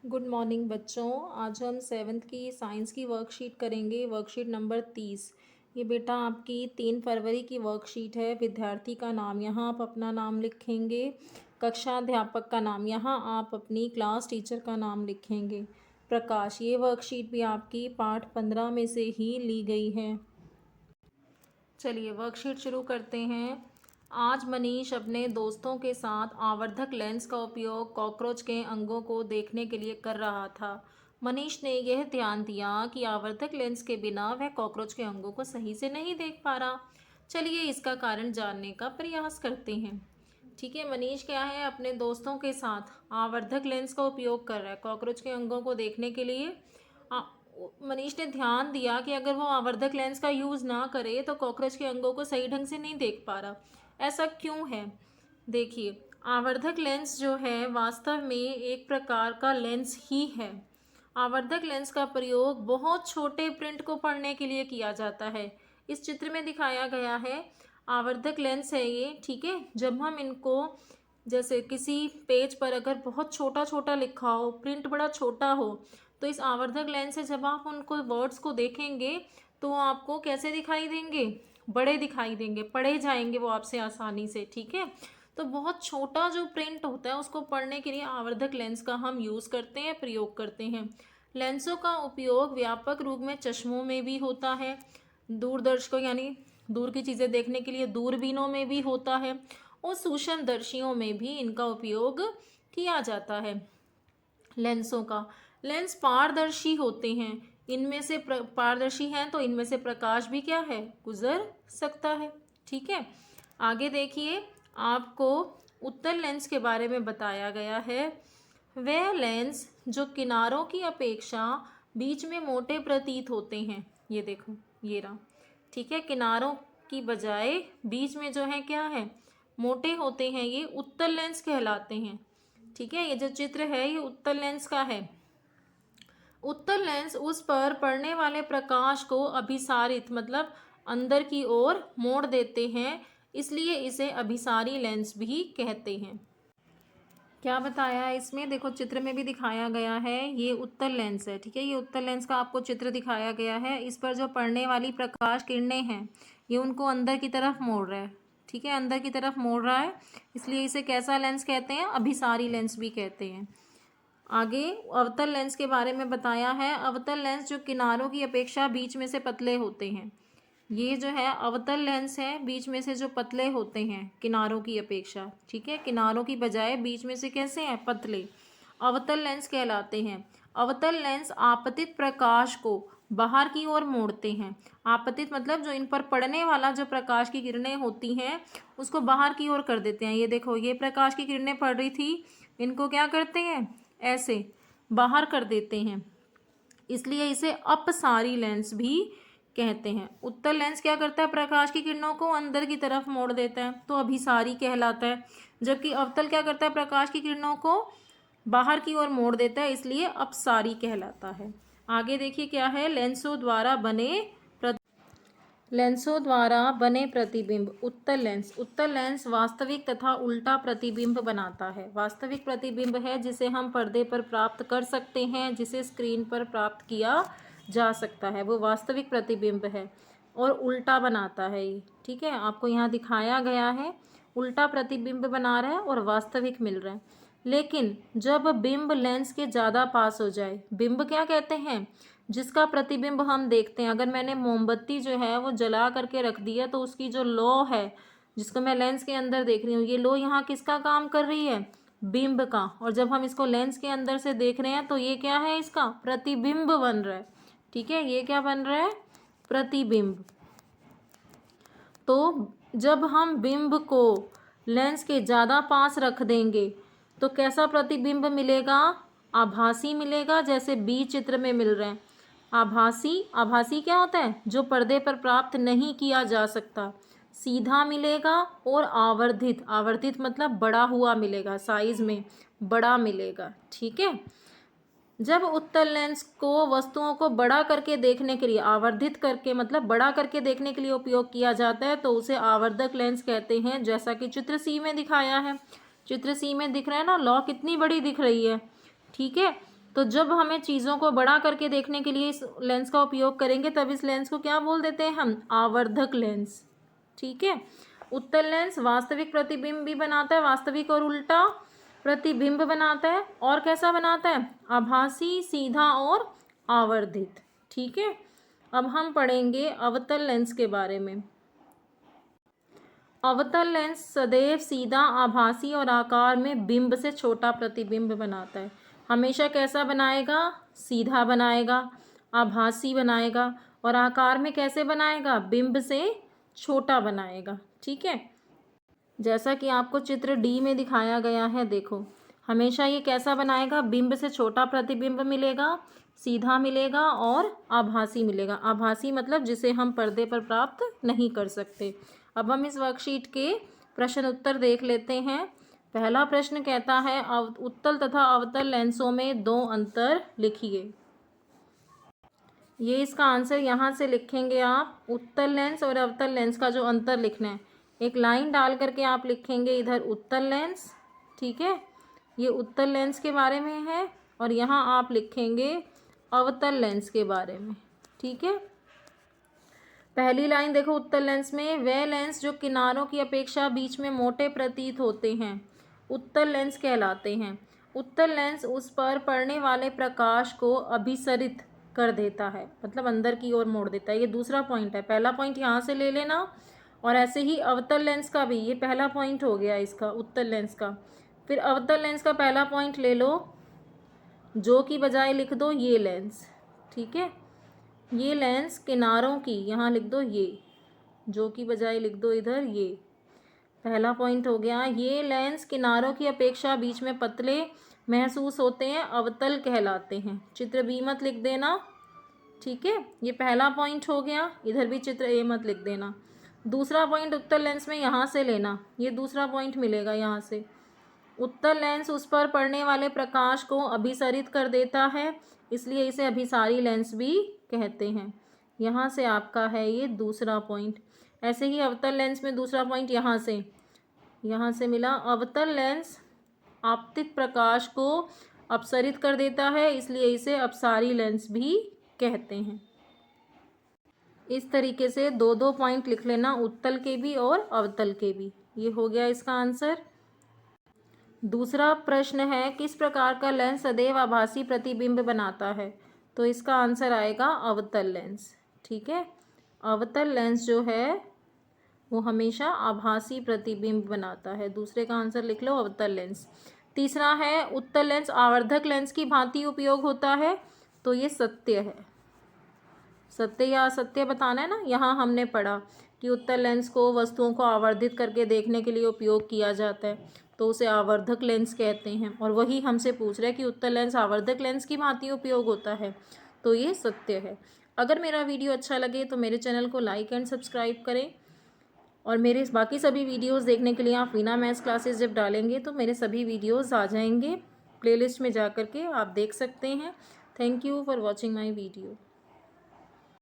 Good morning बच्चों। आज हम सेवन्थ की साइंस की वर्कशीट करेंगे, वर्कशीट नंबर 30। ये बेटा आपकी 3 फरवरी की वर्कशीट है। विद्यार्थी का नाम यहाँ आप अपना नाम लिखेंगे, कक्षा अध्यापक का नाम यहाँ आप अपनी क्लास टीचर का नाम लिखेंगे। प्रकाश, ये वर्कशीट भी आपकी पाठ 15 में से ही ली गई है। चलिए वर्कशीट शुरू करते हैं। आज मनीष अपने दोस्तों के साथ आवर्धक लेंस का उपयोग कॉकरोच के अंगों को देखने के लिए कर रहा था। मनीष ने यह ध्यान दिया कि आवर्धक लेंस के बिना वह कॉकरोच के अंगों को सही से नहीं देख पा रहा। चलिए इसका कारण जानने का प्रयास करते हैं। ठीक है, मनीष क्या है, अपने दोस्तों के साथ आवर्धक लेंस का उपयोग कर रहा है कॉकरोच के अंगों को देखने के लिए। मनीष ने ध्यान दिया कि अगर वो आवर्धक लेंस का यूज़ ना करे तो कॉकरोच के अंगों को सही ढंग से नहीं देख पा रहा। ऐसा क्यों है? देखिए, आवर्धक लेंस जो है वास्तव में एक प्रकार का लेंस ही है। आवर्धक लेंस का प्रयोग बहुत छोटे प्रिंट को पढ़ने के लिए किया जाता है। इस चित्र में दिखाया गया है आवर्धक लेंस है ये। ठीक है, जब हम इनको जैसे किसी पेज पर अगर बहुत छोटा छोटा लिखा हो, प्रिंट बड़ा छोटा हो, तो इस आवर्धक लेंस से जब आप उनको वर्ड्स को देखेंगे तो आपको कैसे दिखाई देंगे? बड़े दिखाई देंगे, पढ़े जाएंगे वो आपसे आसानी से। ठीक है, तो बहुत छोटा जो प्रिंट होता है उसको पढ़ने के लिए आवर्धक लेंस का हम यूज़ करते हैं, प्रयोग करते हैं। लेंसों का उपयोग व्यापक रूप में चश्मों में भी होता है, दूरदर्शकों यानी दूर की चीज़ें देखने के लिए दूरबीनों में भी होता है, और सूक्ष्मदर्शियों में भी इनका उपयोग किया जाता है। लेंसों का लेंस पारदर्शी होते हैं, इनमें से पारदर्शी हैं तो इनमें से प्रकाश भी क्या है, गुजर सकता है। ठीक है, आगे देखिए, आपको उत्तल लेंस के बारे में बताया गया है। वह लेंस जो किनारों की अपेक्षा बीच में मोटे प्रतीत होते हैं, ये देखो ये रहा। ठीक है, किनारों की बजाय बीच में जो है क्या है, मोटे होते हैं, ये उत्तल लेंस कहलाते हैं। ठीक है, ये जो चित्र है ये उत्तल लेंस का है। उत्तल लेंस उस पर पड़ने वाले प्रकाश को अभिसारित मतलब अंदर की ओर मोड़ देते हैं, इसलिए इसे अभिसारी लेंस भी कहते हैं। क्या बताया है इसमें? देखो चित्र में भी दिखाया गया है, ये उत्तल लेंस है। ठीक है, ये उत्तल लेंस का आपको चित्र दिखाया गया है। इस पर जो पड़ने वाली प्रकाश किरणें हैं ये उनको अंदर की तरफ मोड़ रहा है। ठीक है, अंदर की तरफ मोड़ रहा है, इसलिए इसे कैसा लेंस कहते हैं? अभिसारी लेंस भी कहते हैं। आगे अवतल लेंस के बारे में बताया है। अवतल लेंस जो किनारों की अपेक्षा बीच में से पतले होते हैं, ये जो है अवतल लेंस है, बीच में से जो पतले होते हैं किनारों की अपेक्षा। ठीक है, किनारों की बजाय बीच में से कैसे हैं, पतले, अवतल लेंस कहलाते हैं। अवतल लेंस आपतित प्रकाश को बाहर की ओर मोड़ते हैं। आपतित मतलब जो इन पर पड़ने वाला जो प्रकाश की किरणें होती हैं उसको बाहर की ओर कर देते हैं। ये देखो, ये प्रकाश की किरणें पड़ रही थी, इनको क्या करते हैं, ऐसे बाहर कर देते हैं, इसलिए इसे अपसारी लेंस भी कहते हैं। उत्तल लेंस क्या करता है, प्रकाश की किरणों को अंदर की तरफ मोड़ देता है, तो अभिसारी कहलाता है। जबकि अवतल क्या करता है, प्रकाश की किरणों को बाहर की ओर मोड़ देता है, इसलिए अपसारी कहलाता है। आगे देखिए क्या है, लेंसों द्वारा बने प्रतिबिंब। उत्तल लेंस, उत्तल लेंस वास्तविक तथा उल्टा प्रतिबिंब बनाता है। वास्तविक प्रतिबिंब है जिसे हम पर्दे पर प्राप्त कर सकते हैं, जिसे स्क्रीन पर प्राप्त किया जा सकता है, वो वास्तविक प्रतिबिंब है। और उल्टा बनाता है ये। ठीक है, आपको यहाँ दिखाया गया है, उल्टा प्रतिबिंब बना रहा है और वास्तविक मिल रहा है। लेकिन जब बिंब लेंस के ज़्यादा पास हो जाए, बिंब क्या कहते हैं, जिसका प्रतिबिंब हम देखते हैं। अगर मैंने मोमबत्ती जो है वो जला करके रख दिया तो उसकी जो लो है जिसको मैं लेंस के अंदर देख रही हूँ, ये लो यहाँ किसका काम कर रही है, बिंब का। और जब हम इसको लेंस के अंदर से देख रहे हैं तो ये क्या है, इसका प्रतिबिंब बन रहा है। ठीक है, ये क्या बन रहा है, प्रतिबिंब। तो जब हम बिंब को लेंस के ज़्यादा पास रख देंगे तो कैसा प्रतिबिंब मिलेगा, आभासी मिलेगा, जैसे बी चित्र में मिल रहे हैं। आभासी, आभासी क्या होता है, जो पर्दे पर प्राप्त नहीं किया जा सकता। सीधा मिलेगा और आवर्धित, आवर्धित मतलब बड़ा हुआ मिलेगा, साइज में बड़ा मिलेगा। ठीक है, जब उत्तल लेंस को वस्तुओं को बड़ा करके देखने के लिए, आवर्धित करके मतलब बड़ा करके देखने के लिए उपयोग किया जाता है तो उसे आवर्धक लेंस कहते हैं, जैसा कि चित्र सी में दिखाया है। चित्र सी में दिख रहा है ना, लौ कितनी बड़ी दिख रही है। ठीक है, तो जब हमें चीज़ों को बड़ा करके देखने के लिए इस लेंस का उपयोग करेंगे तब इस लेंस को क्या बोल देते हैं हम, आवर्धक लेंस। ठीक है। उत्तल लेंस वास्तविक प्रतिबिंब भी बनाता है, वास्तविक और उल्टा प्रतिबिंब बनाता है, और कैसा बनाता है, आभासी, सीधा और आवर्धित। ठीक है। अब हम पढ़ेंगे अवतल लेंस के बारे में। अवतल लेंस सदैव सीधा, आभासी और आकार में बिंब से छोटा प्रतिबिंब बनाता है। हमेशा कैसा बनाएगा, सीधा बनाएगा, आभासी बनाएगा, और आकार में कैसे बनाएगा, बिंब से छोटा बनाएगा। ठीक है। जैसा कि आपको चित्र डी में दिखाया गया है, देखो हमेशा ये कैसा बनाएगा, बिंब से छोटा प्रतिबिंब मिलेगा, सीधा मिलेगा और आभासी मिलेगा। आभासी मतलब जिसे हम पर्दे पर प्राप्त नहीं कर सकते। अब हम इस वर्कशीट के प्रश्न उत्तर देख लेते हैं। पहला प्रश्न कहता है उत्तल तथा अवतल लेंसों में 2 अंतर लिखिए। ये इसका आंसर यहाँ से लिखेंगे आप। उत्तल लेंस और अवतल लेंस का जो अंतर लिखना है, एक लाइन डाल करके आप लिखेंगे इधर उत्तल लेंस। ठीक है, ये उत्तल लेंस के बारे में है, और यहाँ आप लिखेंगे अवतल लेंस के बारे में। ठीक है। पहली लाइन देखो, उत्तल लेंस में वह लेंस जो किनारों की अपेक्षा बीच में मोटे प्रतीत होते हैं उत्तल लेंस कहलाते हैं। उत्तल लेंस उस पर पड़ने वाले प्रकाश को अभिसरित कर देता है, मतलब अंदर की ओर मोड़ देता है। ये दूसरा पॉइंट है। पहला पॉइंट यहाँ से ले लेना, और ऐसे ही अवतल लेंस का भी, ये पहला पॉइंट हो गया इसका, उत्तल लेंस का। फिर अवतल लेंस का पहला पॉइंट ले लो, जो की बजाय लिख दो ये लेंस। ठीक है, ये लेंस किनारों की, यहाँ लिख दो ये, जो की बजाय लिख दो इधर ये। पहला पॉइंट हो गया, ये लेंस किनारों की अपेक्षा बीच में पतले महसूस होते हैं, अवतल कहलाते हैं। चित्र बी मत लिख देना। ठीक है, ये पहला पॉइंट हो गया। इधर भी चित्र ए मत लिख देना। दूसरा पॉइंट उत्तल लेंस में यहाँ से लेना, ये दूसरा पॉइंट मिलेगा यहाँ से। उत्तल लेंस उस पर पड़ने वाले प्रकाश को अभिसरित कर देता है, इसलिए इसे अभिसारी लेंस भी कहते हैं। यहाँ से आपका है ये दूसरा पॉइंट। ऐसे ही अवतल लेंस में दूसरा पॉइंट यहाँ से मिला। अवतल लेंस आपतित प्रकाश को अपसरित कर देता है, इसलिए इसे अपसारी लेंस भी कहते हैं। इस तरीके से 2-2 पॉइंट लिख लेना, उत्तल के भी और अवतल के भी। ये हो गया इसका आंसर। दूसरा प्रश्न है, किस प्रकार का लेंस सदैव आभासी प्रतिबिंब बनाता है? तो इसका आंसर आएगा अवतल लेंस। ठीक है, अवतल लेंस जो है वो हमेशा आभासी प्रतिबिंब बनाता है। दूसरे का आंसर लिख लो, अवतल लेंस। तीसरा है, उत्तल लेंस आवर्धक लेंस की भांति उपयोग होता है। तो ये सत्य है। सत्य या असत्य बताना है ना। यहाँ हमने पढ़ा कि उत्तल लेंस को वस्तुओं को आवर्धित करके देखने के लिए उपयोग किया जाता है, तो उसे आवर्धक लेंस कहते हैं। और वही हमसे पूछ रहा है कि उत्तल लेंस आवर्धक लेंस की भांति उपयोग होता है, तो ये सत्य है। अगर मेरा वीडियो अच्छा लगे तो मेरे चैनल को लाइक एंड सब्सक्राइब करें, और मेरे बाकी सभी वीडियोस देखने के लिए आप वीना मैथ्स क्लासेस जब डालेंगे तो मेरे सभी वीडियोस आ जाएंगे। प्लेलिस्ट में जा कर के आप देख सकते हैं। Thank you for watching my video.